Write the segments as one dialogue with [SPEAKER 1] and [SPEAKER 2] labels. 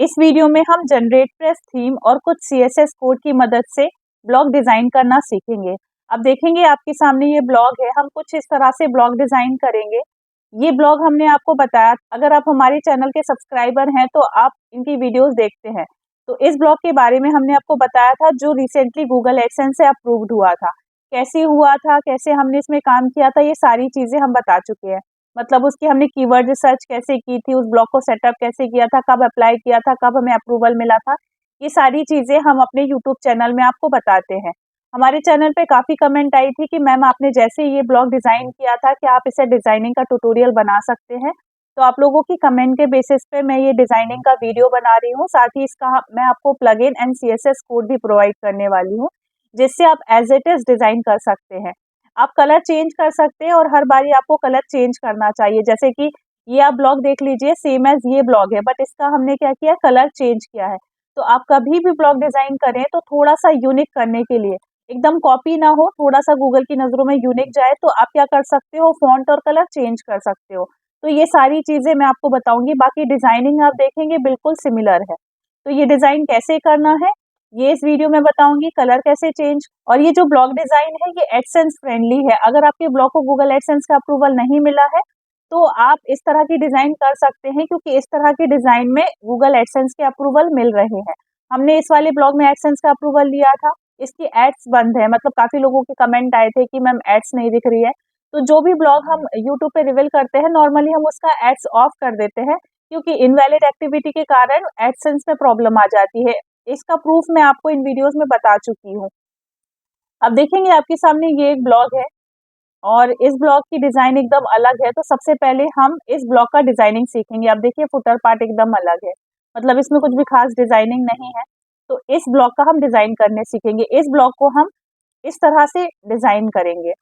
[SPEAKER 1] इस वीडियो में हम जनरेटप्रेस थीम और कुछ सीएसएस कोड की मदद से ब्लॉग डिज़ाइन करना सीखेंगे। अब देखेंगे आपके सामने ये ब्लॉग है, हम कुछ इस तरह से ब्लॉग डिज़ाइन करेंगे। ये ब्लॉग हमने आपको बताया, अगर आप हमारे चैनल के सब्सक्राइबर हैं तो आप इनकी वीडियोस देखते हैं। तो इस ब्लॉग के बारे में हमने आपको बताया था जो रिसेंटली गूगल एडसेंस से अप्रूव्ड हुआ था। कैसे हुआ था, कैसे हमने इसमें काम किया था, ये सारी चीज़ें हम बता चुके हैं। मतलब उसकी हमने कीवर्ड रिसर्च कैसे की थी, उस ब्लॉग को सेटअप कैसे किया था, कब अप्लाई किया था, कब हमें अप्रूवल मिला था, ये सारी चीज़ें हम अपने यूट्यूब चैनल में आपको बताते हैं। हमारे चैनल पे काफ़ी कमेंट आई थी कि मैम आपने जैसे ये ब्लॉग डिज़ाइन किया था, क्या आप इसे डिज़ाइनिंग का ट्यूटोरियल बना सकते हैं? तो आप लोगों की कमेंट के बेसिस पे मैं ये डिज़ाइनिंग का वीडियो बना रही हूँ, साथ ही इसका मैं आपको प्लगइन एंड सीएसएस कोड भी प्रोवाइड करने वाली हूँ, जिससे आप एज़ इट इज़ डिज़ाइन कर सकते हैं। आप कलर चेंज कर सकते हैं और हर बारी आपको कलर चेंज करना चाहिए। जैसे कि ये आप ब्लॉग देख लीजिए, सेम एज़ ये ब्लॉग है, बट इसका हमने क्या किया, कलर चेंज किया है। तो आप कभी भी ब्लॉग डिज़ाइन करें तो थोड़ा-सा यूनिक करने के लिए, एकदम कॉपी ना हो, थोड़ा-सा गूगल की नज़रों में यूनिक जाए, तो आप क्या कर सकते हो, फ़ॉन्ट और कलर चेंज कर सकते हो। तो ये सारी चीज़ें मैं आपको बताऊँगी, बाकी डिज़ाइनिंग आप देखेंगे बिल्कुल सिमिलर है। तो ये डिज़ाइन कैसे करना है, ये इस वीडियो में बताऊँगी, कलर कैसे चेंज, और ये जो ब्लॉग डिज़ाइन है ये एडसेंस फ्रेंडली है। अगर आपके ब्लॉग को गूगल एडसेंस का अप्रूवल नहीं मिला है, तो आप इस तरह की डिज़ाइन कर सकते हैं, क्योंकि इस तरह की डिज़ाइन में गूगल एडसेंस के अप्रूवल मिल रहे हैं। हमने इस वाले ब्लॉग में एडसेंस का अप्रूवल लिया था, इसकी एड्स बंद है, मतलब काफ़ी लोगों के कमेंट आए थे कि मैम एड्स नहीं दिख रही है। तो जो भी ब्लॉग हम यूट्यूब पे रिवील करते हैं, नॉर्मली हम उसका एड्स ऑफ कर देते हैं, क्योंकि इनवैलिड एक्टिविटी के कारण एडसेंस में प्रॉब्लम आ जाती है। इसका प्रूफ मैं आपको इन वीडियोज़ में बता चुकी हूँ। अब देखेंगे आपके सामने ये एक ब्लॉग है और इस ब्लॉग की डिज़ाइन एकदम अलग है, तो सबसे पहले हम इस ब्लॉग का डिज़ाइनिंग सीखेंगे। अब देखिए फुटर पार्ट एकदम अलग है, मतलब इसमें कुछ भी खास डिज़ाइनिंग नहीं है। तो इस ब्लॉग का हम डिज़ाइन करने सीखेंगे। इस ब्लॉग को हम इस तरह से डिज़ाइन करेंगे।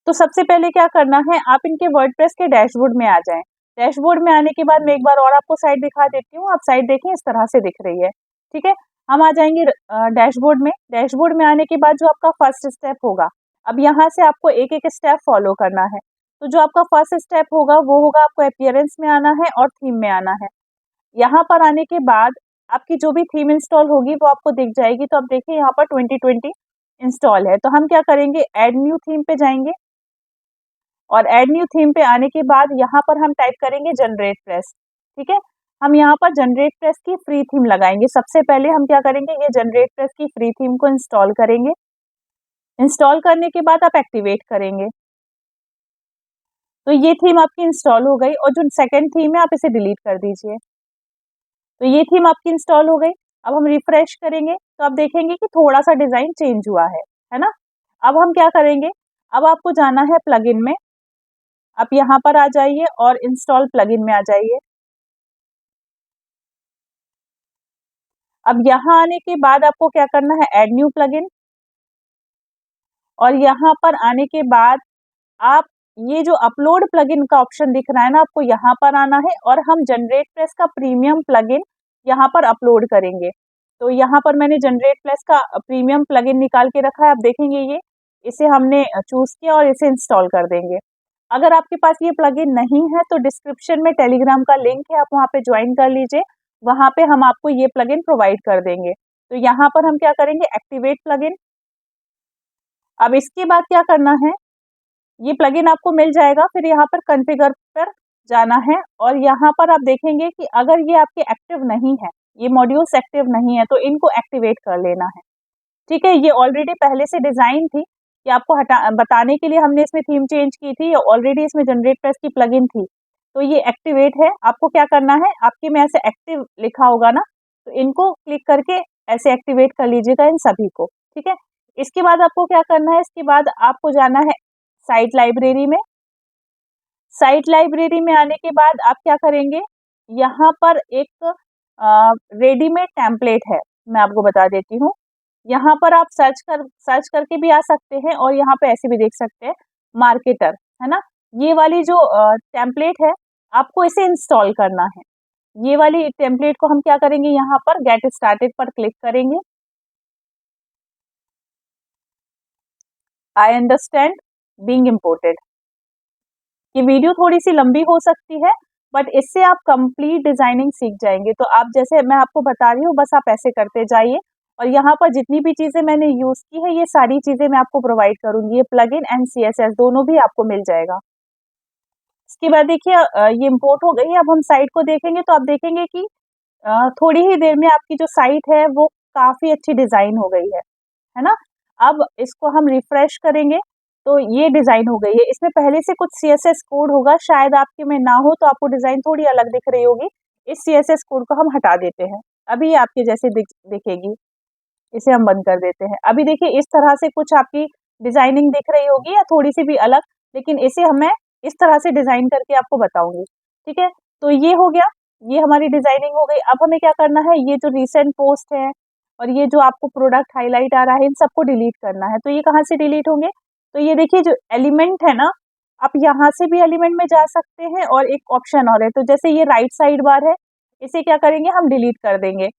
[SPEAKER 1] तो सबसे पहले क्या करना है, आप इनके वर्डप्रेस के डैशबोर्ड में आ जाएँ। डैशबोर्ड में आने के बाद मैं एक बार और आपको साइट दिखा देती हूँ। आप साइट देखें, इस तरह से दिख रही है, ठीक है? हम आ जाएँगे डैशबोर्ड में। डैशबोर्ड में आने के बाद जो आपका फर्स्ट स्टेप होगा, अब यहाँ से आपको एक-एक स्टेप फॉलो करना है। तो जो आपका फर्स्ट स्टेप होगा, वो होगा आपको अपीयरेंस में आना है और थीम में आना है। यहाँ पर आने के बाद आपकी जो भी थीम इंस्टॉल होगी, वो आपको दिख जाएगी। तो अब देखिए यहाँ पर 2020 इंस्टॉल है। तो हम क्या करेंगे, ऐड न्यू थीम पे जाएँगे और ऐड न्यू थीम पे आने के बाद यहाँ पर हम टाइप करेंगे जनरेट प्रेस, ठीक है? हम यहाँ पर जनरेट प्रेस की फ्री थीम लगाएँगे। सबसे पहले हम क्या करेंगे, ये जनरेट प्रेस की फ्री थीम को इंस्टॉल करेंगे। इंस्टॉल करने के बाद आप एक्टिवेट करेंगे। तो ये थीम आपकी इंस्टॉल हो गई और जो सेकंड थीम है, आप इसे डिलीट कर दीजिए। तो ये थीम आपकी इंस्टॉल हो गई। अब हम रिफ्रेश करेंगे तो आप देखेंगे कि थोड़ा-सा डिज़ाइन चेंज हुआ है ना? अब हम क्या करेंगे, अब आपको जाना है प्लगइन में। आप यहाँ पर आ जाइए और इंस्टॉल प्लगइन में आ जाइए। अब यहाँ आने के बाद आपको क्या करना है, ऐड न्यू प्लगइन, और यहाँ पर आने के बाद आप ये जो अपलोड प्लगइन का ऑप्शन दिख रहा है ना, आपको यहाँ पर आना है और हम जनरेट प्रेस का प्रीमियम प्लगइन यहाँ पर अपलोड करेंगे। तो यहाँ पर मैंने जनरेट प्रेस का प्रीमियम प्लगइन निकाल के रखा है, आप देखेंगे ये, इसे हमने चूज़ किया और इसे इंस्टॉल कर देंगे। अगर आपके पास ये प्लगइन नहीं है तो डिस्क्रिप्शन में टेलीग्राम का लिंक है, आप वहाँ पे जॉइन कर लीजिए, वहाँ पे हम आपको ये प्लगइन प्रोवाइड कर देंगे। तो यहाँ पर हम क्या करेंगे, एक्टिवेट प्लगइन। अब इसके बाद क्या करना है, ये प्लगइन आपको मिल जाएगा, फिर यहाँ पर कॉन्फ़िगर पर जाना है और यहाँ पर आप देखेंगे कि अगर ये आपके एक्टिव नहीं है, ये मॉड्यूल्स एक्टिव नहीं है, तो इनको एक्टिवेट कर लेना है, ठीक है? ये ऑलरेडी पहले से डिज़ाइन थी, ये आपको हटा बताने के लिए हमने इसमें थीम चेंज की थी, ऑलरेडी इसमें जनरेट प्रेस की प्लगइन थी। तो ये एक्टिवेट है, आपको क्या करना है, आपके में ऐसे एक्टिव लिखा होगा ना, तो इनको क्लिक करके ऐसे एक्टिवेट कर लीजिएगा इन सभी को, ठीक है? इसके बाद आपको क्या करना है, इसके बाद आपको जाना है साइट लाइब्रेरी में। साइट लाइब्रेरी में आने के बाद आप क्या करेंगे, यहाँ पर एक रेडीमेड टेम्पलेट है, मैं आपको बता देती हूँ। यहाँ पर आप सर्च करके भी आ सकते हैं और यहाँ पे ऐसे भी देख सकते हैं, मार्केटर, है ना? ये वाली जो टेम्पलेट है, आपको इसे इंस्टॉल करना है। ये वाली टेम्पलेट को हम क्या करेंगे, यहाँ पर गेट स्टार्टेड पर क्लिक करेंगे। I understand being imported. ये वीडियो थोड़ी-सी लंबी हो सकती है, बट इससे आप कंप्लीट डिजाइनिंग सीख जाएंगे। तो आप जैसे मैं आपको बता रही हूँ बस आप ऐसे करते जाइए, और यहाँ पर जितनी भी चीजें मैंने यूज की है ये सारी चीजें मैं आपको प्रोवाइड करूंगी, ये प्लगइन एंड सीएसएस दोनों भी आपको मिल जाएगा। इसके बाद देखिए ये इम्पोर्ट हो गई है। अब हम साइट को देखेंगे तो आप देखेंगे कि थोड़ी ही देर में आपकी जो साइट है वो काफी अच्छी डिजाइन हो गई है ना। अब इसको हम रिफ्रेश करेंगे तो ये डिजाइन हो गई है। इसमें पहले से कुछ सीएसएस कोड होगा, शायद आपके में ना हो तो आपको डिजाइन थोड़ी अलग दिख रही होगी। इस सीएसएस कोड को हम हटा देते हैं, अभी ये आपके जैसे दिखेगी। इसे हम बंद कर देते हैं। अभी देखिए इस तरह से कुछ आपकी डिजाइनिंग दिख रही होगी या थोड़ी सी भी अलग, लेकिन इसे हम मैं इस तरह से डिजाइन करके आपको बताऊंगी। ठीक है, तो ये हो गया, ये हमारी डिजाइनिंग हो गई। अब हमें क्या करना है, ये जो रिसेंट पोस्ट है और ये जो आपको प्रोडक्ट हाईलाइट आ रहा है इन सबको डिलीट करना है। तो ये कहाँ से डिलीट होंगे, तो ये देखिए जो एलिमेंट है ना, आप यहाँ से भी एलिमेंट में जा सकते हैं और एक ऑप्शन और है। तो जैसे ये राइट साइड बार है, इसे क्या करेंगे हम डिलीट कर देंगे।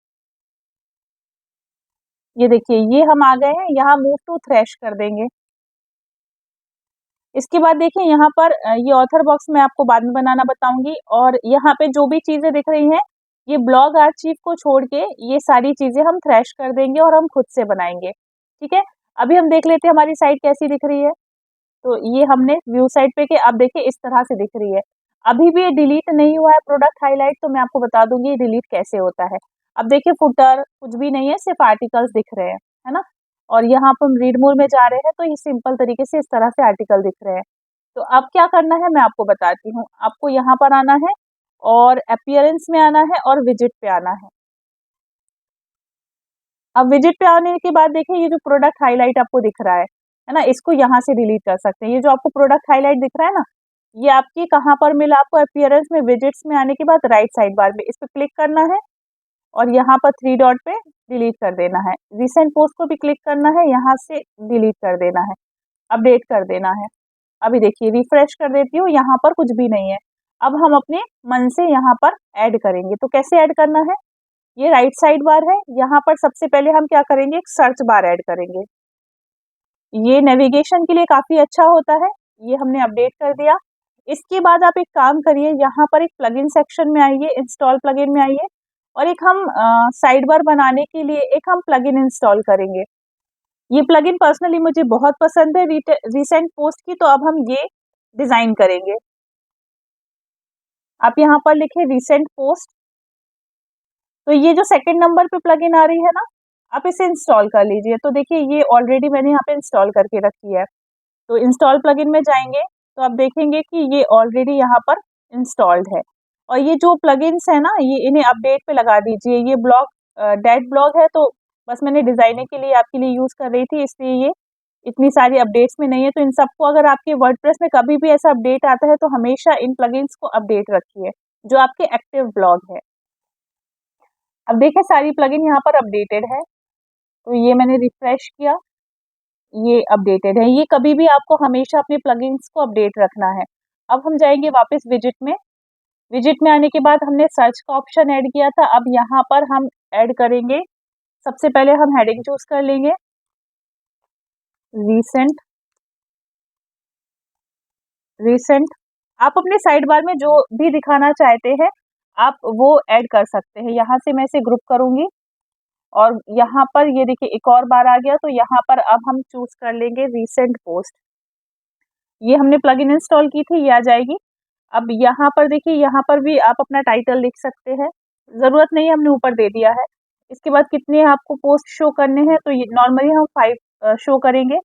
[SPEAKER 1] ये देखिए ये हम आ गए हैं, यहाँ मूव टू थ्रेश कर देंगे। इसके बाद देखिए यहाँ पर ये ऑथर बॉक्स मैं आपको बाद में बनाना बताऊंगी, और यहाँ पे जो भी चीजें दिख रही हैं ये ब्लॉग आर्चिव को छोड़ के ये सारी चीजें हम थ्रेश कर देंगे और हम खुद से बनाएंगे। ठीक है, अभी हम देख लेते हैं हमारी साइट कैसी दिख रही है। तो ये हमने व्यू साइट पे के, आप देखिए इस तरह से दिख रही है। अभी भी ये डिलीट नहीं हुआ है प्रोडक्ट हाईलाइट, तो मैं आपको बता दूंगी ये डिलीट कैसे होता है। अब देखिए फुटर कुछ भी नहीं है, सिर्फ आर्टिकल्स दिख रहे हैं, है ना। और यहाँ पर हम रीड मोर में जा रहे हैं तो ये सिंपल तरीके से इस तरह से आर्टिकल दिख रहे हैं। तो अब क्या करना है मैं आपको बताती हूँ। आपको यहाँ पर आना है और अपीयरेंस में आना है और विजिट पे आना है। अब विजिट पे आने के बाद देखिए ये जो प्रोडक्ट हाईलाइट आपको दिख रहा है ना, इसको यहाँ से डिलीट कर सकते हैं। ये जो आपको प्रोडक्ट हाईलाइट दिख रहा है ना, ये आपकी कहाँ पर मिला, आपको अपीयरेंस में विजिट्स में आने के बाद राइट साइड बार में इस पे क्लिक करना है और यहाँ पर थ्री डॉट पे डिलीट कर देना है। रिसेंट पोस्ट को भी क्लिक करना है, यहाँ से डिलीट कर देना है, अपडेट कर देना है। अभी देखिए रिफ्रेश कर देती हूँ, यहाँ पर कुछ भी नहीं है। अब हम अपने मन से यहाँ पर ऐड करेंगे। तो कैसे ऐड करना है, ये राइट साइड बार है, यहाँ पर सबसे पहले हम क्या करेंगे, एक सर्च बार ऐड करेंगे। ये नेविगेशन के लिए काफी अच्छा होता है, ये हमने अपडेट कर दिया। इसके बाद आप एक काम करिए, यहाँ पर एक प्लगइन सेक्शन में आइए, इंस्टॉल प्लगइन में आइए, और एक हम साइड बार बनाने के लिए एक हम प्लगइन इंस्टॉल करेंगे। ये प्लगइन पर्सनली मुझे बहुत पसंद है रिसेंट पोस्ट की, तो अब हम ये डिजाइन करेंगे। आप यहाँ पर लिखे रिसेंट पोस्ट, तो ये जो सेकंड नंबर पे प्लगइन आ रही है ना, आप इसे इंस्टॉल कर लीजिए। तो देखिए ये ऑलरेडी मैंने यहाँ पे इंस्टॉल करके रखी है। तो इंस्टॉल प्लगइन में जाएंगे तो आप देखेंगे कि ये ऑलरेडी यहाँ पर इंस्टॉल्ड है। और ये जो प्लगइन्स है ना, ये इन्हें अपडेट पे लगा दीजिए। ये ब्लॉग डेड ब्लॉग है, तो बस मैंने डिजाइनिंग के लिए आपके लिए यूज कर रही थी, इसलिए ये इतनी सारी अपडेट्स में नहीं है। तो इन सबको अगर आपके वर्डप्रेस में कभी भी ऐसा अपडेट आता है तो हमेशा इन प्लगइन्स को अपडेट रखिए जो आपके एक्टिव ब्लॉग है। अब देखिए सारी प्लगइन यहाँ पर अपडेटेड है, तो ये मैंने रिफ्रेश किया, ये अपडेटेड है। ये कभी भी आपको हमेशा अपने प्लगइन्स को अपडेट रखना है। अब हम जाएंगे वापस विजिट में। विजिट में आने के बाद हमने सर्च का ऑप्शन ऐड किया था, अब यहाँ पर हम ऐड करेंगे। सबसे पहले हम हेडिंग चूज कर लेंगे, रीसेंट। रीसेंट आप अपने साइड बार में जो भी दिखाना चाहते हैं आप वो ऐड कर सकते हैं। यहाँ से मैं इसे ग्रुप करूंगी और यहाँ पर ये देखिए एक और बार आ गया, तो यहाँ पर अब हम चूज कर लेंगे रीसेंट पोस्ट। ये हमने प्लगइन इंस्टॉल की थी, ये आ जाएगी। अब यहाँ पर देखिए, यहाँ पर भी आप अपना टाइटल लिख सकते हैं, जरूरत नहीं है, हमने ऊपर दे दिया है। इसके बाद कितने आपको पोस्ट शो करने हैं, तो ये नॉर्मली हम 5 शो करेंगे।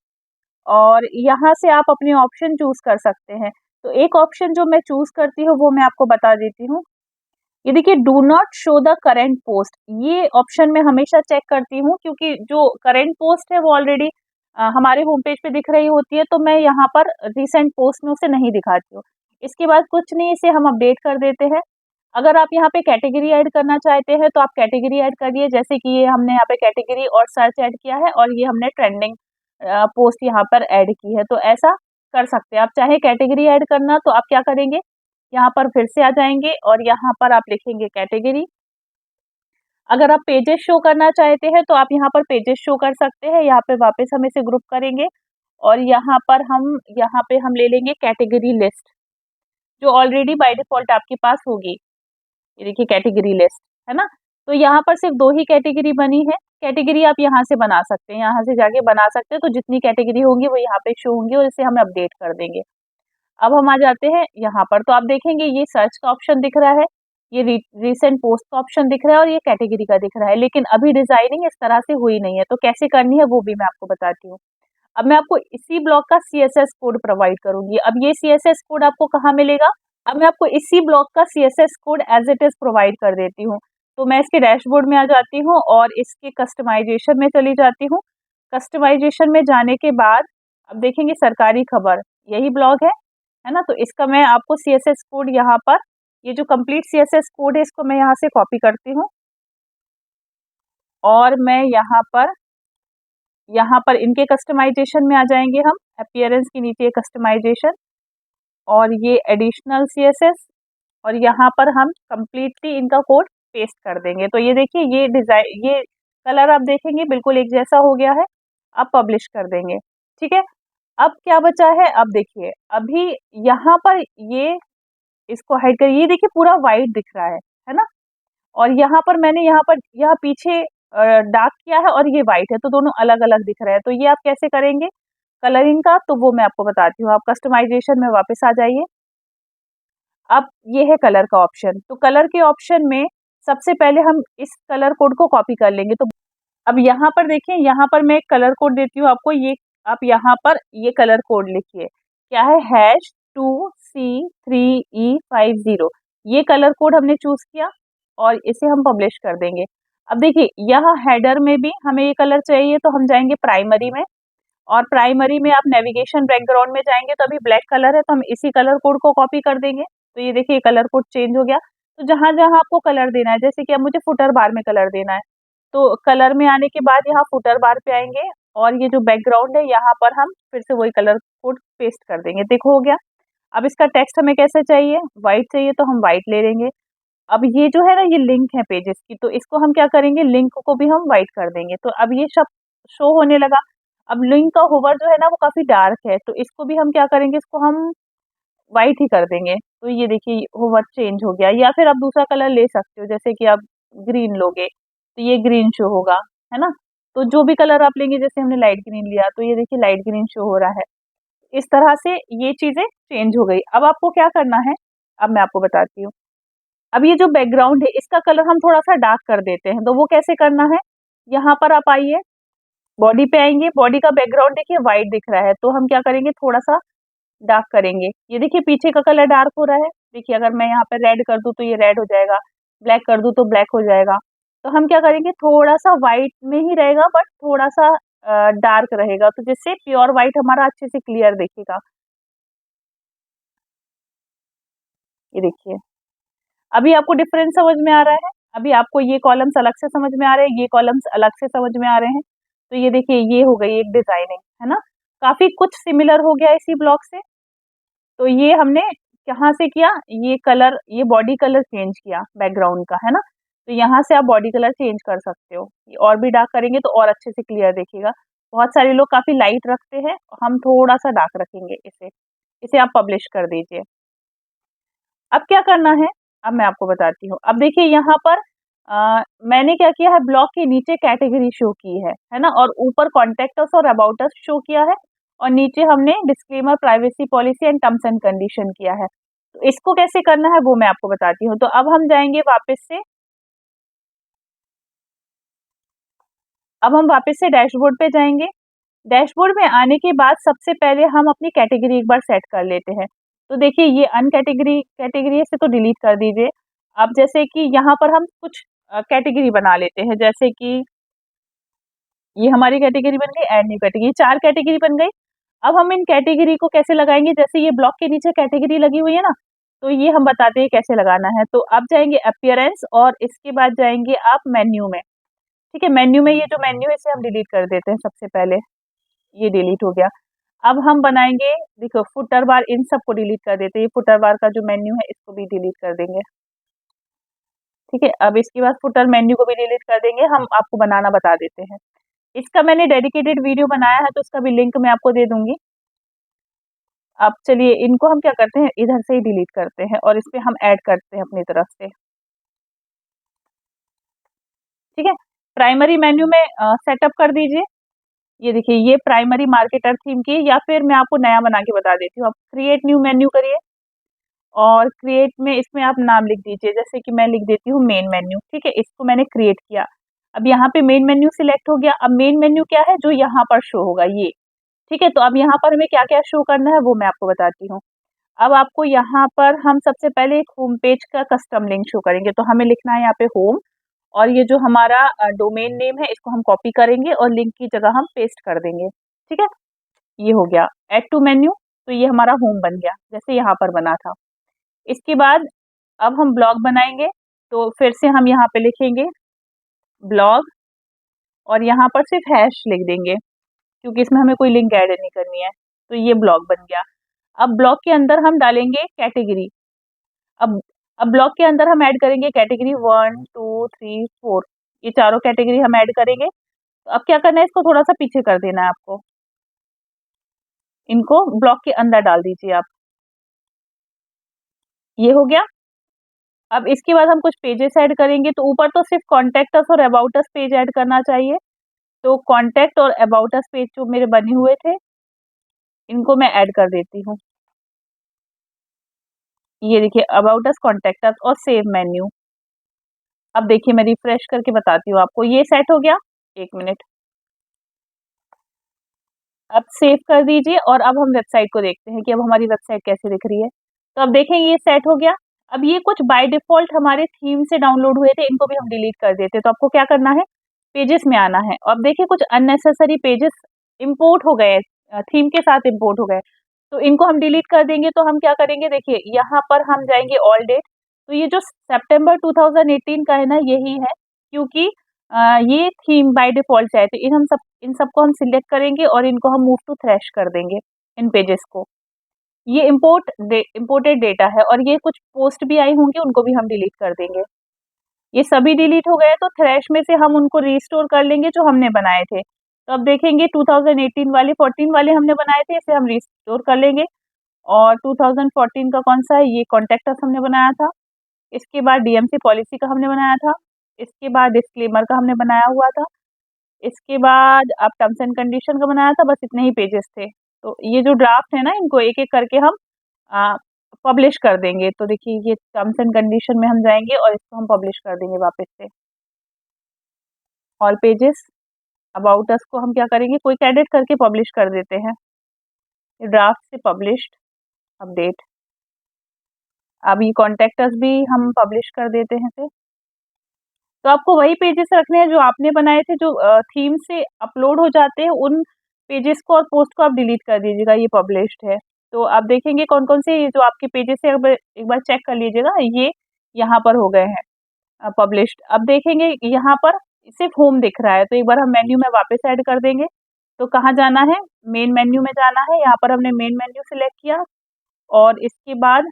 [SPEAKER 1] और यहाँ से आप अपने ऑप्शन चूज कर सकते हैं। तो एक ऑप्शन जो मैं चूज करती हूँ वो मैं आपको बता देती हूँ। ये देखिए do not show the current post, ये ऑप्शन मैं हमेशा चेक करती हूँ क्योंकि जो करेंट पोस्ट है वो ऑलरेडी हमारे होम पेज पे दिख रही होती है, तो मैं यहाँ पर रिसेंट पोस्ट में उसे नहीं दिखाती हूँ। इसके बाद कुछ नहीं, इसे हम अपडेट कर देते हैं। अगर आप यहाँ पे कैटेगरी ऐड करना चाहते हैं तो आप कैटेगरी ऐड करिए, जैसे कि ये हमने यहाँ पे कैटेगरी और सर्च ऐड किया है और ये हमने ट्रेंडिंग पोस्ट यहाँ पर ऐड की है, तो ऐसा कर सकते हैं। आप चाहे कैटेगरी ऐड करना तो आप क्या करेंगे, यहाँ पर फिर से आ जाएंगे और यहाँ पर आप लिखेंगे कैटेगरी। अगर आप पेजेस शो करना चाहते हैं तो आप यहाँ पर पेजेस शो कर सकते हैं। यहाँ पे वापस हम इसे ग्रुप करेंगे और यहाँ पे हम ले लेंगे कैटेगरी लिस्ट। जो ऑलरेडी बाय डिफ़ॉल्ट आपके पास होगी। ये देखिए कैटेगरी लिस्ट, है ना? तो यहाँ पर सिर्फ़ 2 ही कैटेगरी बनी है। कैटेगरी आप यहाँ से बना सकते हैं, यहाँ से जाके बना सकते हैं, तो जितनी कैटेगरी होंगी वो यहाँ पे शो होंगी और इसे हम अपडेट कर देंगे। अब हम आ जाते हैं यहाँ पर, तो आप देखेंगे ये सर्च का ऑप्शन दिख रहा है, ये रीसेंट पोस्ट का ऑप्शन दिख रहा है और ये कैटेगरी का दिख रहा है, लेकिन अभी डिज़ाइनिंग इस तरह से हुई नहीं है, तो कैसे करनी है वो भी मैं आपको बताती हूँ। अब मैं आपको इसी ब्लॉक का सीएसएस कोड प्रोवाइड करूँगी। अब ये सीएसएस कोड आपको कहाँ मिलेगा? अब मैं आपको इसी ब्लॉक का CSS code as it is provide कर देती हूँ। तो मैं इसके डैशबोर्ड में आ जाती हूँ और इसके कस्टमाइज़ेशन में चली जाती हूँ। कस्टमाइज़ेशन में जाने के बाद अब देखेंगे सरकारी खबर, यही ब्लॉग है ना? तो इसका मैं आपको सीएसएस कोड यहाँ पर, ये जो कंप्लीट सीएसएस कोड है इसको मैं यहाँ से कॉपी करती हूँ और मैं यहाँ पर इनके कस्टमाइज़ेशन में आ जाएँगे हम, अपीयरेंस के नीचे कस्टमाइज़ेशन और ये एडिशनल सीएसएस और यहाँ पर हम कंप्लीटली इनका कोड पेस्ट कर देंगे। तो ये देखिए ये कलर आप देखेंगे बिल्कुल एक जैसा हो गया है। अब पब्लिश कर देंगे, ठीक है? अब क्या बचा है? अब देखिए, अभी यहाँ पर ये इसको हाइड करिए, ये देखिए पूरा व्हाइट दिख रहा है ना? और यहाँ पर मैंने यहाँ पीछे डार्क किया है और ये व्हाइट है, तो दोनों अलग-अलग दिख रहे हैं। तो ये आप कैसे करेंगे कलरिंग का? तो वो मैं आपको बताती हूँ। आप कस्टमाइज़ेशन में वापस आ जाइए। अब ये है कलर का ऑप्शन, तो कलर के ऑप्शन में सबसे पहले हम इस कलर कोड को कॉपी कर लेंगे। तो अब यहाँ पर देखिए, यहाँ पर मैं एक कलर कोड देती हूँ आपको, ये आप यहाँ पर ये कलर कोड लिखिए। क्या है? #2C3E50। ये कलर कोड हमने चूज़ किया और इसे हम पब्लिश कर देंगे। अब देखिए, यहाँ हेडर में भी हमें ये कलर चाहिए, तो हम जाएँगे प्राइमरी में और प्राइमरी में आप नेविगेशन बैकग्राउंड में जाएँगे, तो अभी ब्लैक कलर है, तो हम इसी कलर कोड को कॉपी कर देंगे। तो ये देखिए कलर कोड चेंज हो गया। तो जहाँ-जहाँ आपको कलर देना है, जैसे कि अब मुझे फुटर बार में कलर देना है, तो कलर में आने के बाद यहाँ फुटर बार पे आएँगे और ये जो बैकग्राउंड है यहाँ पर हम फिर से वही कलर कोड पेस्ट कर देंगे। देखो हो गया। अब इसका टेक्स्ट हमें कैसा चाहिए? व्हाइट चाहिए, तो हम व्हाइट ले लेंगे। अब ये जो है ना, ये लिंक है पेजेस की, तो इसको हम क्या करेंगे, लिंक को भी हम व्हाइट कर देंगे। तो अब ये सब शो होने लगा। अब लिंक का होवर जो है ना वो काफ़ी डार्क है, तो इसको भी हम क्या करेंगे, इसको हम व्हाइट ही कर देंगे। तो ये देखिए होवर चेंज हो गया, या फिर आप दूसरा कलर ले सकते हो, जैसे कि आप ग्रीन लोगे, तो ये ग्रीन शो होगा, है ना? तो जो भी कलर आप लेंगे, जैसे हमने लाइट ग्रीन लिया, तो ये देखिए लाइट ग्रीन शो हो रहा है। इस तरह से ये चीज़ें चेंज हो गई। अब आपको क्या करना है, अब मैं आपको बताती हूँ। अब ये जो बैकग्राउंड है, इसका कलर हम थोड़ा-सा डार्क कर देते हैं, तो वो कैसे करना है? यहाँ पर आप आइए, बॉडी पे आएँगे, बॉडी का बैकग्राउंड देखिए व्हाइट दिख रहा है, तो हम क्या करेंगे, थोड़ा-सा डार्क करेंगे। ये देखिए पीछे का कलर डार्क हो रहा है, देखिए अगर मैं यहाँ पे रेड कर दूँ तो ये रेड हो जाएगा, ब्लैक कर दूँ तो ब्लैक हो जाएगा। तो हम क्या करेंगे, थोड़ा-सा व्हाइट में ही रहेगा बट थोड़ा-सा डार्क रहेगा, तो जिससे प्योर व्हाइट हमारा अच्छे से क्लियर दिखेगा। ये देखिए। अभी आपको डिफरेंस समझ में आ रहा है? अभी आपको ये कॉलम्स अलग से समझ में आ रहे हैं, ये कॉलम्स अलग से समझ में आ रहे हैं। तो ये देखिए ये हो गई एक डिज़ाइनिंग, है ना? काफ़ी कुछ सिमिलर हो गया इसी ब्लॉक से। तो ये हमने कहाँ से किया? ये बॉडी कलर चेंज किया बैकग्राउंड का, है ना? तो यहाँ से आप बॉडी कलर चेंज कर सकते हो। ये और भी डार्क करेंगे तो और अच्छे से क्लियर दिखेगा। बहुत सारे लोग काफ़ी लाइट रखते हैं, हम थोड़ा-सा डार्क रखेंगे इसे। इसे आप पब्लिश कर दीजिए। अब क्या करना है? अब मैं आपको बताती हूँ। अब देखिए यहाँ पर मैंने क्या किया है, ब्लॉक के नीचे कैटेगरी शो की है ना? और ऊपर कॉन्टैक्ट अस और अबाउट अस शो किया है और नीचे हमने disclaimer, privacy policy and terms and condition किया है। तो इसको कैसे करना है वो मैं आपको बताती हूँ। तो अब हम जाएँगे वापस से, अब हम वापस से डैशबोर्ड पे जाएँगे। डैशबोर्ड में आने के बाद सबसे पहले हम अपनी कैटेगरी एक बार सेट कर लेते हैं। तो देखिए ये अनकैटेगरी कैटेगरी है, इसे तो डिलीट कर दीजिए। अब जैसे कि यहाँ पर हम कुछ कैटेगरी बना लेते हैं, जैसे कि ये हमारी कैटेगरी बन गई, ऐड न्यू कैटेगरी, 4 कैटेगरी बन गई। अब हम इन कैटेगरी को कैसे लगाएँगे, जैसे ये ब्लॉक के नीचे कैटेगरी लगी हुई है ना, तो ये हम बताते हैं कैसे लगाना है। तो अब जाएँगे अपीयरेंस और इसके बाद जाएँगे आप मेन्यू में, ठीक है? मेन्यू में ये जो मेन्यू है इसे हम डिलीट कर देते हैं सबसे पहले, ये डिलीट हो गया। अब हम बनाएँगे, देखो फुटर बार, इन सबको डिलीट कर देते हैं, ये फुटर बार का जो मेन्यू है इसको भी डिलीट कर देंगे, ठीक है? अब इसके बाद फुटर मेन्यू को भी डिलीट कर देंगे, हम आपको बनाना बता देते हैं। इसका मैंने डेडिकेटेड वीडियो बनाया है, तो उसका भी लिंक मैं आपको दे दूँगी। अब चलिए इनको हम क्या करते हैं, इधर से ही डिलीट करते हैं और इस पे हम ऐड करते हैं अपनी तरफ से। ठीक है, प्राइमरी मेन्यू में सेटअप कर दीजिए। ये देखिए ये प्राइमरी मार्केटर थीम की, या फिर मैं आपको नया बना के बता देती हूँ। आप क्रिएट न्यू मेन्यू करिए और क्रिएट में इसमें आप नाम लिख दीजिए, जैसे कि मैं लिख देती हूँ मेन मेन्यू। ठीक है, इसको मैंने क्रिएट किया। अब यहाँ पे मेन मेन्यू सिलेक्ट हो गया। अब मेन मेन्यू क्या है, जो यहाँ पर शो होगा ये। ठीक है, तो अब यहाँ पर हमें क्या-क्या शो करना है वो मैं आपको बताती हूँ। अब आपको यहाँ पर हम सबसे पहले एक होम पेज का कस्टम लिंक शो करेंगे, तो हमें लिखना है यहाँ पे होम, और ये जो हमारा डोमेन नेम है इसको हम कॉपी करेंगे और लिंक की जगह हम पेस्ट कर देंगे। ठीक है, ये हो गया। ऐड टू मेन्यू, तो ये हमारा होम बन गया जैसे यहाँ पर बना था। इसके बाद अब हम ब्लॉग बनाएंगे, तो फिर से हम यहाँ पे लिखेंगे ब्लॉग और यहाँ पर सिर्फ हैश लिख देंगे, क्योंकि इसमें हमें कोई लिंक ऐड नहीं करनी है। तो ये ब्लॉग बन गया। अब ब्लॉग के अंदर हम डालेंगे कैटेगरी। अब अब ब्लॉक के अंदर हम ऐड करेंगे कैटेगरी 1, 2, 3, 4, ये चारों कैटेगरी हम ऐड करेंगे। तो अब क्या करना है, इसको थोड़ा-सा पीछे कर देना है आपको। इनको ब्लॉक के अंदर डाल दीजिए आप। ये हो गया। अब इसके बाद हम कुछ पेजेस ऐड करेंगे, तो ऊपर तो सिर्फ कॉन्टैक्ट अस और अबाउट अस पेज ऐड करना चाहिए। तो कॉन्टैक्ट और अबाउट अस पेज जो मेरे बने हुए थे, इनको मैं ऐड कर देती हूँ। ये देखिए अबाउट अस, कॉन्टैक्ट अस और सेव मेन्यू। अब देखिए मैं रिफ्रेश करके बताती हूँ आपको, ये सेट हो गया। 1 मिनट। अब सेव कर दीजिए और अब हम वेबसाइट को देखते हैं कि अब हमारी वेबसाइट कैसे दिख रही है। तो अब देखेंगे ये सेट हो गया। अब ये कुछ बाय डिफ़ॉल्ट हमारे थीम से डाउनलोड हुए थे, इनको भी हम डिलीट कर देते हैं। तो आपको क्या करना है, पेजेस में आना है और देखिए कुछ अननेसेसरी पेजेस इम्पोर्ट हो गए, थीम के साथ इम्पोर्ट हो गए। तो इनको हम डिलीट कर देंगे। तो हम क्या करेंगे, देखिए यहाँ पर हम जाएँगे ऑल डेट। तो ये जो सितंबर 2018 का है ना, यही है, क्योंकि ये थीम बाय डिफ़ॉल्ट से आए थे। इन सबको हम सिलेक्ट करेंगे और इनको हम मूव टू थ्रैश कर देंगे, इन पेजेस को। ये इम्पोर्टेड डेटा है और ये कुछ पोस्ट भी आई होंगी, उनको भी हम डिलीट कर देंगे। ये सभी डिलीट हो गए, तो थ्रैश में से हम उनको रिस्टोर कर लेंगे जो हमने बनाए थे। तो अब देखेंगे 2018 वाले, 14 वाले हमने बनाए थे, इसे हम रिस्टोर कर लेंगे। और 2014 का कौन-सा है, ये कॉन्टैक्ट अस हमने बनाया था। इसके बाद डीएमसी पॉलिसी का हमने बनाया था। इसके बाद डिस्क्लेमर का हमने बनाया हुआ था। इसके बाद अब टर्म्स एंड कंडीशन का बनाया था, बस इतने ही पेजेस थे। तो ये जो ड्राफ्ट है ना, इनको एक-एक करके हम अ, पब्लिश कर देंगे। तो देखिए ये टर्म्स एंड कंडीशन में हम जाएँगे और इसको हम पब्लिश कर देंगे वापस से। ऑल पेजेस, अबाउट अस को हम क्या करेंगे, क्विक एडिट करके पब्लिश कर देते हैं। ये ड्राफ्ट से पब्लिश्ड, अपडेट। अब ये कॉन्टैक्ट अस भी हम पब्लिश कर देते हैं फिर। तो आपको वही पेजेस रखने हैं जो आपने बनाए थे, जो थीम से अपलोड हो जाते हैं, उन पेजेस को और पोस्ट को आप डिलीट कर दीजिएगा, ये पब्लिश्ड है। तो आप देखेंगे कौन-कौन से ये जो आपके पेजेस हैं, एक बार चेक कर लीजिएगा, ये यहाँ पर हो गए हैं पब्लिश्ड। अब देखेंगे यहाँ पर सिर्फ होम दिख रहा है, तो एक बार हम मेन्यू में वापस ऐड कर देंगे। तो कहाँ जाना है, मेन मेन्यू में जाना है। यहाँ पर हमने मेन मेन्यू सिलेक्ट किया और इसके बाद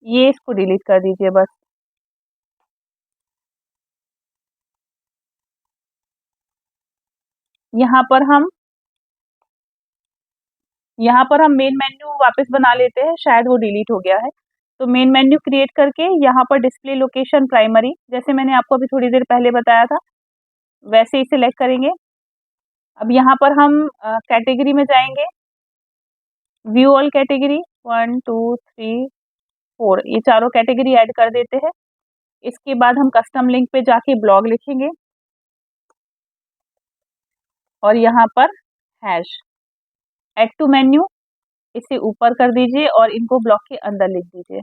[SPEAKER 1] ये इसको डिलीट कर दीजिए बस। यहाँ पर हम यहाँ पर हम मेन मेन्यू वापस बना लेते हैं, शायद वो डिलीट हो गया है। तो मेन मेन्यू क्रिएट करके यहाँ पर डिस्प्ले लोकेशन प्राइमरी, जैसे मैंने आपको अभी थोड़ी देर पहले बताया था, वैसे ही सिलेक्ट करेंगे। अब यहाँ पर हम कैटेगरी में जाएंगे, व्यू ऑल कैटेगरी 1, 2, 3, 4, ये चारों कैटेगरी ऐड कर देते हैं। इसके बाद हम कस्टम लिंक पे जाके ब्लॉग लिखेंगे और यहाँ पर हैश ऐड टू मेन्यू, इसे ऊपर कर दीजिए और इनको ब्लॉक के अंदर लिख दीजिए।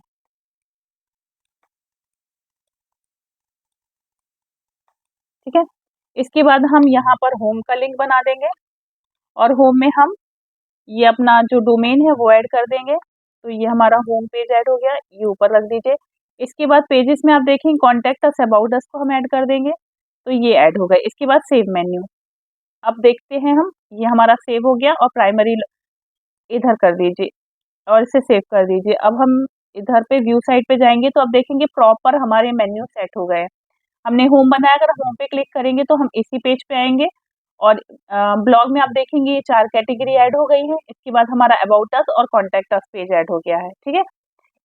[SPEAKER 1] ठीक है, इसके बाद हम यहाँ पर होम का लिंक बना देंगे और होम में हम ये अपना जो डोमेन है वो ऐड कर देंगे। तो ये हमारा होम पेज ऐड हो गया, ये ऊपर रख दीजिए। इसके बाद पेजेस में आप देखेंगे कॉन्टैक्ट अस, अबाउट अस को हम ऐड कर देंगे, तो ये ऐड हो गए। इसके बाद सेव मेन्यू, अब देखते हैं हम, ये हमारा सेव हो गया और प्राइमरी इधर कर दीजिए और इसे सेव कर दीजिए। अब हम इधर पे व्यू साइड पे जाएँगे, तो अब देखेंगे प्रॉपर हमारे मेन्यू सेट हो गए। हमने होम बनाया, अगर होम पे क्लिक करेंगे तो हम इसी पेज पे आएँगे और ब्लॉग में आप देखेंगे ये 4 कैटेगरी ऐड हो गई है। इसके बाद हमारा अबाउट अस और कॉन्टैक्ट अस पेज ऐड हो गया है, ठीक है।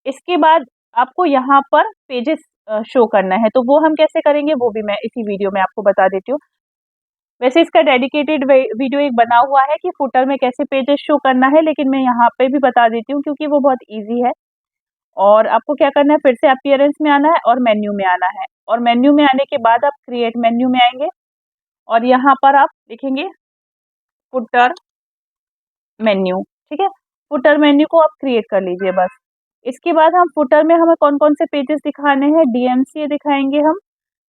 [SPEAKER 1] इसके बाद आपको यहाँ पर पेजेस शो करना है, तो वो हम कैसे करेंगे वो भी मैं इसी वीडियो में आपको बता देती हूँ। वैसे इसका डेडिकेटेड वीडियो एक बना हुआ है कि फुटर में कैसे पेजेस शो करना है, लेकिन मैं यहाँ पे भी बता देती हूँ क्योंकि वो बहुत ईज़ी है। और आपको क्या करना है, फिर से अपीयरेंस में आना है और मेन्यू में आना है, और मेन्यू में आने के बाद आप क्रिएट मेन्यू में आएँगे और यहाँ पर आप लिखेंगे फुटर मेन्यू, ठीक है। फुटर मेन्यू को आप क्रिएट कर लीजिए बस। इसके बाद हम फुटर में हमें कौन-कौन से पेजेस दिखाने हैं, डीएमसी दिखाएँगे हम,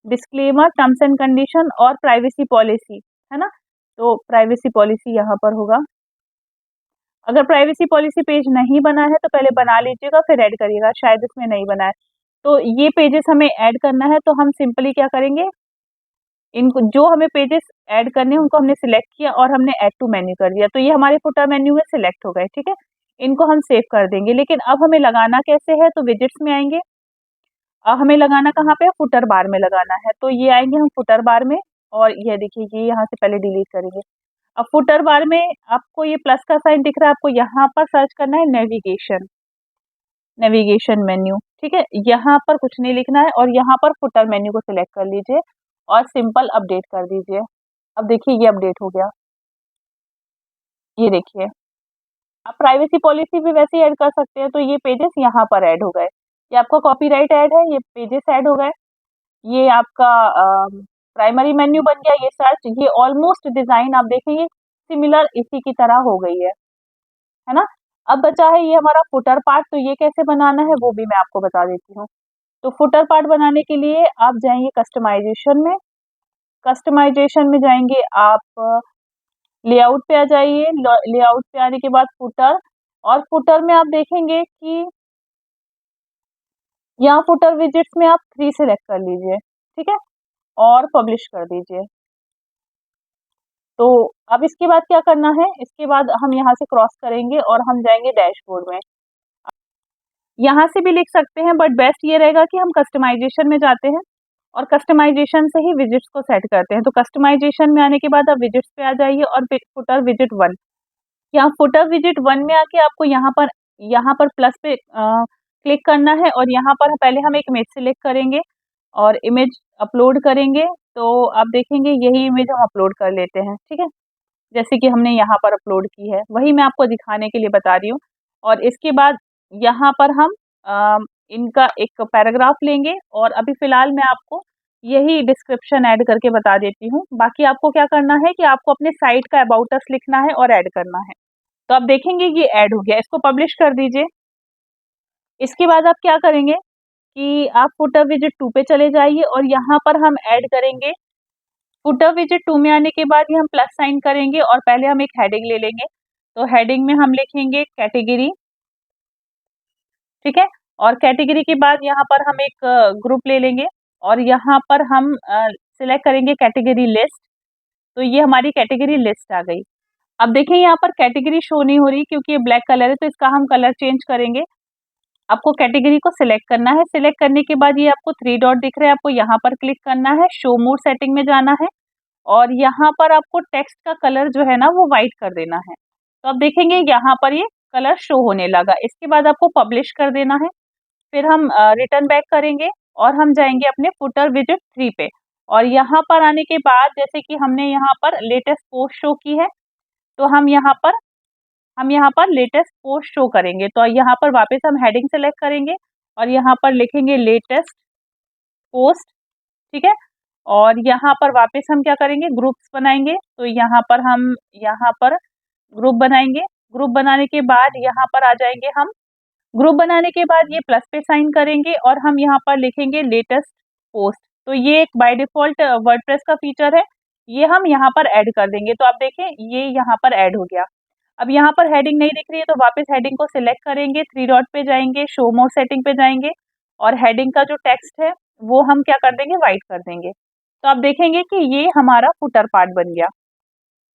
[SPEAKER 1] डिस्क्लेमर, टर्म्स एंड कंडीशन और प्राइवेसी पॉलिसी, है ना? तो प्राइवेसी पॉलिसी यहाँ पर होगा। अगर प्राइवेसी पॉलिसी पेज नहीं बना है तो पहले बना लीजिएगा फिर ऐड करिएगा, शायद इसमें नहीं बना है। तो ये पेजेस हमें ऐड करना है, तो हम सिंपली क्या करेंगे, इनको जो हमें पेजेस ऐड करने हैं उनको हमने सिलेक्ट किया और हमने ऐड टू मेन्यू कर दिया, तो ये हमारे फुटर मेन्यू में सिलेक्ट हो गए, ठीक है। इनको हम सेव कर देंगे, लेकिन अब हमें लगाना कैसे है, तो विजेट्स में आएंगे। हमें लगाना कहाँ पे है, फुटर बार में लगाना है, तो ये आएंगे हम फुटर बार में और ये देखिए ये यहाँ से पहले डिलीट करेंगे। अब फुटर बार में आपको ये प्लस का साइन दिख रहा है, आपको यहाँ पर सर्च करना है नेविगेशन, नेविगेशन मेन्यू, ठीक है। यहाँ पर कुछ नहीं लिखना है और यहाँ पर फुटर मेन्यू को सिलेक्ट कर लीजिए और सिंपल अपडेट कर दीजिए। अब देखिए ये अपडेट हो गया, ये देखिए। आप प्राइवेसी पॉलिसी भी वैसे ही ऐड कर सकते हैं, तो ये पेजेस यहाँ पर ऐड हो गए। ये आपका कॉपीराइट ऐड है, ये पेजेस ऐड हो गए। ये आपका प्राइमरी मेन्यू बन गया, ये सर्च, ये ऑलमोस्ट डिजाइन आप देखेंगे सिमिलर इसी की तरह हो गई है ना। अब बचा है ये हमारा फुटर पार्ट, तो ये कैसे बनाना है वो भी मैं आपको बता देती हूँ। तो फुटर पार्ट बनाने के लिए आप जाएंगे कस्टमाइजेशन में, कस्टमाइजेशन में जाएंगे आप लेआउट पे आ जाइए, लेआउट पे आने के बाद फुटर, और फुटर में आप देखेंगे कि यहाँ फुटर विजेट्स में आप 3 सेलेक्ट कर लीजिए, ठीक है, और पब्लिश कर दीजिए। तो अब इसके बाद क्या करना है, इसके बाद हम यहाँ से क्रॉस करेंगे और हम जाएंगे डैशबोर्ड में। यहाँ से भी लिख सकते हैं बट बेस्ट ये रहेगा कि हम कस्टमाइजेशन में जाते हैं और कस्टमाइजेशन से ही विजिट्स को सेट करते हैं। तो कस्टमाइजेशन में आने के बाद आप विजिट्स पे आ जाइए और फुटर विजिट 1, यहाँ फुटर विजिट 1 में आके आपको यहाँ पर प्लस पे क्लिक करना है और यहाँ पर पहले हम एक इमेज सिलेक्ट करेंगे और इमेज अपलोड करेंगे। तो आप देखेंगे यही इमेज हम अपलोड कर लेते हैं, ठीक है, जैसे कि हमने यहाँ पर अपलोड की है, वही मैं आपको दिखाने के लिए बता रही हूँ। और इसके बाद यहाँ पर हम इनका एक पैराग्राफ लेंगे और अभी फ़िलहाल मैं आपको यही डिस्क्रिप्शन ऐड करके बता देती हूँ। बाकी आपको क्या करना है कि आपको अपने साइट का अबाउट अस लिखना है और ऐड करना है। तो आप देखेंगे ये ऐड हो गया, इसको पब्लिश कर दीजिए। इसके बाद आप क्या करेंगे कि आप फुटर विजिट 2 पे चले जाइए और यहाँ पर हम ऐड करेंगे, फुटर विजिट 2 में आने के बाद ये हम प्लस साइन करेंगे और पहले हम एक हेडिंग ले लेंगे। तो हेडिंग में हम लिखेंगे कैटेगरी, ठीक है, और कैटेगरी के बाद यहाँ पर हम एक ग्रुप ले लेंगे और यहाँ पर हम सिलेक्ट करेंगे कैटेगरी लिस्ट। तो ये हमारी कैटेगरी लिस्ट आ गई। अब देखिए यहाँ पर कैटेगरी शो नहीं हो रही क्योंकि ये ब्लैक कलर है, तो इसका हम कलर चेंज करेंगे। आपको कैटेगरी को सिलेक्ट करना है, सिलेक्ट करने के बाद ये आपको 3 डॉट दिख रहे हैं, आपको यहाँ पर क्लिक करना है, शो मोर सेटिंग में जाना है और यहाँ पर आपको टेक्स्ट का कलर जो है ना वो व्हाइट कर देना है। तो आप देखेंगे यहाँ पर ये कलर शो होने लगा। इसके बाद आपको पब्लिश कर देना है। फिर हम रिटर्न बैक करेंगे और हम जाएंगे अपने फुटर विजिट 3 पे और यहाँ पर आने के बाद जैसे कि हमने यहाँ पर लेटेस्ट पोस्ट शो की है, तो हम यहाँ पर लेटेस्ट पोस्ट शो करेंगे। तो यहाँ पर वापस हम हेडिंग सेलेक्ट करेंगे और यहाँ पर लिखेंगे लेटेस्ट पोस्ट, ठीक है, और यहाँ पर वापस हम क्या करेंगे, ग्रुप्स बनाएंगे। तो यहाँ पर ग्रुप बनाएंगे। ग्रुप बनाने के बाद यहाँ पर आ जाएंगे हम, ग्रुप बनाने के बाद ये प्लस पे साइन करेंगे और हम यहाँ पर लिखेंगे लेटेस्ट पोस्ट। तो ये एक बाय डिफ़ॉल्ट वर्डप्रेस का फीचर है, ये हम यहाँ पर ऐड कर देंगे। तो आप देखें ये यहाँ पर ऐड हो गया। अब यहाँ पर हेडिंग नहीं दिख रही है तो वापस हेडिंग को सिलेक्ट करेंगे, 3 डॉट पे जाएंगे, शो मोर सेटिंग पे जाएंगे और हेडिंग का जो टेक्स्ट है वो हम क्या कर देंगे, व्हाइट कर देंगे। तो आप देखेंगे कि ये हमारा फुटर पार्ट बन गया।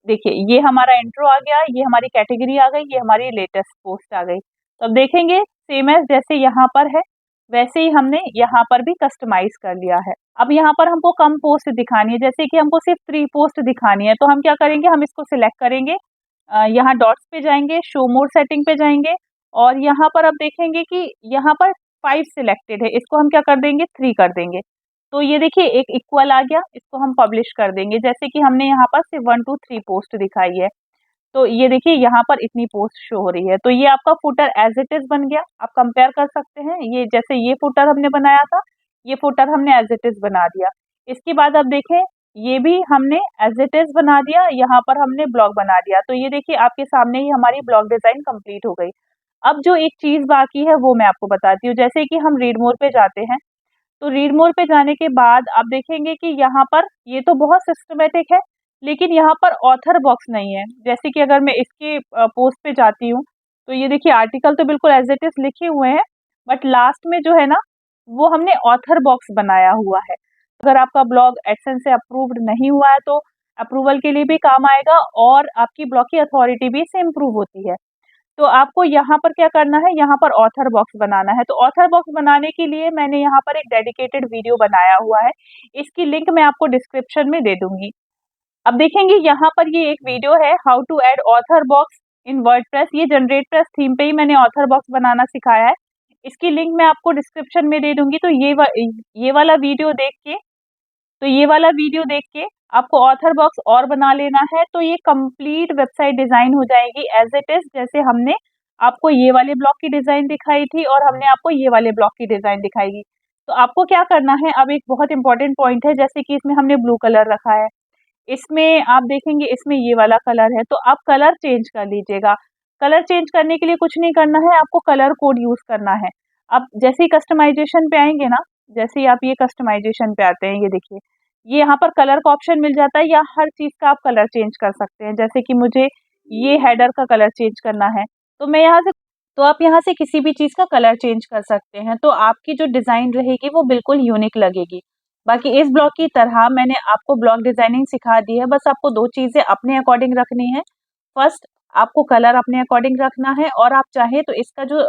[SPEAKER 1] देखिए ये हमारा इंट्रो आ गया, ये हमारी कैटेगरी आ गई, ये हमारी लेटेस्ट पोस्ट आ गई। तो अब देखेंगे सेम एज जैसे यहाँ पर है वैसे ही हमने यहाँ पर भी कस्टमाइज कर लिया है। अब यहाँ पर हमको कम पोस्ट दिखानी है, जैसे कि हमको सिर्फ 3 पोस्ट दिखानी है, तो हम क्या करेंगे, हम इसको सिलेक्ट करेंगे, यहाँ डॉट्स पे जाएंगे, शो मोर सेटिंग पे जाएंगे और यहाँ पर आप देखेंगे कि यहाँ पर 5 सिलेक्टेड है, इसको हम क्या कर देंगे, 3 कर देंगे। तो ये देखिए एक इक्वल आ गया, इसको हम पब्लिश कर देंगे। जैसे कि हमने यहाँ पर सिर्फ 1 2 3 पोस्ट दिखाई है, तो ये देखिए यहाँ पर इतनी पोस्ट शो हो रही है। तो ये आपका फुटर एज इट इज बन गया। आप कंपेयर कर सकते हैं, ये जैसे ये फुटर हमने बनाया था, ये फुटर हमने एज इट इज बना दिया। इसके बाद आप देखें, ये भी हमने एज इट इज बना दिया, यहाँ पर हमने ब्लॉग बना दिया। तो ये देखिए आपके सामने ही हमारी ब्लॉग डिजाइन कंप्लीट हो गई। अब जो एक चीज बाकी है वो मैं आपको बताती हूँ। जैसे कि हम रीड मोर पे जाते हैं, तो रीड मोर पे जाने के बाद आप देखेंगे कि यहाँ पर ये तो बहुत सिस्टमेटिक है, लेकिन यहाँ पर ऑथर बॉक्स नहीं है। जैसे कि अगर मैं इसके पोस्ट पे जाती हूँ, तो ये देखिए आर्टिकल तो बिल्कुल एज इट इज लिखे हुए हैं, बट लास्ट में जो है ना, वो हमने ऑथर बॉक्स बनाया हुआ है। अगर आपका ब्लॉग एडसेंस से अप्रूव्ड नहीं हुआ है तो अप्रूवल के लिए भी काम आएगा और आपकी ब्लॉग की अथॉरिटी भी इससे इम्प्रूव होती है। तो आपको यहाँ पर क्या करना है, यहाँ पर ऑथर बॉक्स बनाना है। तो ऑथर बॉक्स बनाने के लिए मैंने यहाँ पर एक डेडिकेटेड वीडियो बनाया हुआ है, इसकी लिंक मैं आपको डिस्क्रिप्शन में दे दूंगी। अब देखेंगे यहाँ पर ये एक वीडियो है, how to add author box in WordPress. ये जनरेटप्रेस थीम पे ही मैंने ऑथर बॉक्स बनाना सिखाया है, इसकी लिंक मैं आपको डिस्क्रिप्शन में दे दूंगी। तो ये वाला वीडियो देख के, तो ये वाला वीडियो देख के आपको ऑथर बॉक्स और बना लेना है, तो ये कंप्लीट वेबसाइट डिजाइन हो जाएगी एज इट इज, जैसे हमने आपको ये वाले ब्लॉक की डिजाइन दिखाई थी और हमने आपको ये वाले ब्लॉक की डिजाइन दिखाई थी। तो आपको क्या करना है, अब एक बहुत इंपॉर्टेंट पॉइंट है, जैसे कि इसमें हमने ब्लू कलर रखा है, इसमें आप देखेंगे इसमें ये वाला कलर है, तो आप कलर चेंज कर लीजिएगा। कलर चेंज करने के लिए कुछ नहीं करना है, आपको कलर कोड यूज करना है। अब जैसे ही कस्टमाइजेशन पे आएंगे ना, जैसे ही आप ये कस्टमाइजेशन पे आते हैं, ये देखिए ये यहाँ पर कलर का ऑप्शन मिल जाता है, या हर चीज का आप कलर चेंज कर सकते हैं। जैसे कि मुझे ये हेडर का कलर चेंज करना है, तो मैं यहाँ से, तो आप यहाँ से किसी भी चीज का कलर चेंज कर सकते हैं, तो आपकी जो डिजाइन रहेगी वो बिल्कुल यूनिक लगेगी। बाकी इस ब्लॉग की तरह मैंने आपको ब्लॉग डिजाइनिंग सिखा दी है, बस आपको 2 चीजें अपने अकॉर्डिंग रखनी है। फर्स्ट, आपको कलर अपने अकॉर्डिंग रखना है, और आप चाहे तो इसका जो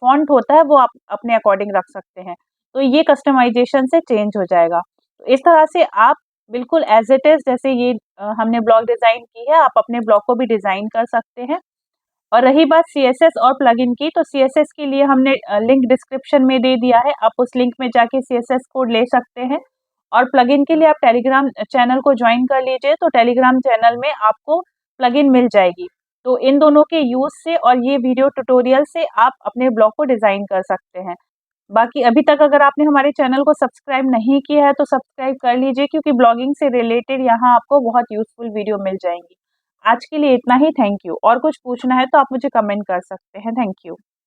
[SPEAKER 1] फॉन्ट होता है वो आप अपने अकॉर्डिंग रख सकते हैं, तो ये कस्टमाइजेशन से चेंज हो जाएगा। तो इस तरह से आप बिल्कुल एज इट इज, जैसे ये हमने ब्लॉग डिजाइन की है, आप अपने ब्लॉग को भी डिजाइन कर सकते हैं। और रही बात सीएसएस और प्लगइन की, तो सीएसएस के लिए हमने लिंक डिस्क्रिप्शन में दे दिया है, आप उस लिंक में जाके सीएसएस कोड ले सकते हैं। और प्लगइन के लिए आप टेलीग्राम चैनल को ज्वाइन कर लीजिए, तो टेलीग्राम चैनल में आपको प्लगइन मिल जाएगी। तो इन दोनों के यूज से और ये वीडियो ट्यूटोरियल से आप अपने ब्लॉग को डिजाइन कर सकते हैं। बाकी अभी तक अगर आपने हमारे चैनल को सब्सक्राइब नहीं किया है तो सब्सक्राइब कर लीजिए, क्योंकि ब्लॉगिंग से रिलेटेड यहाँ आपको बहुत यूजफुल वीडियो मिल जाएंगी। आज के लिए इतना ही, थैंक यू। और कुछ पूछना है तो आप मुझे कमेंट कर सकते हैं। Thank you.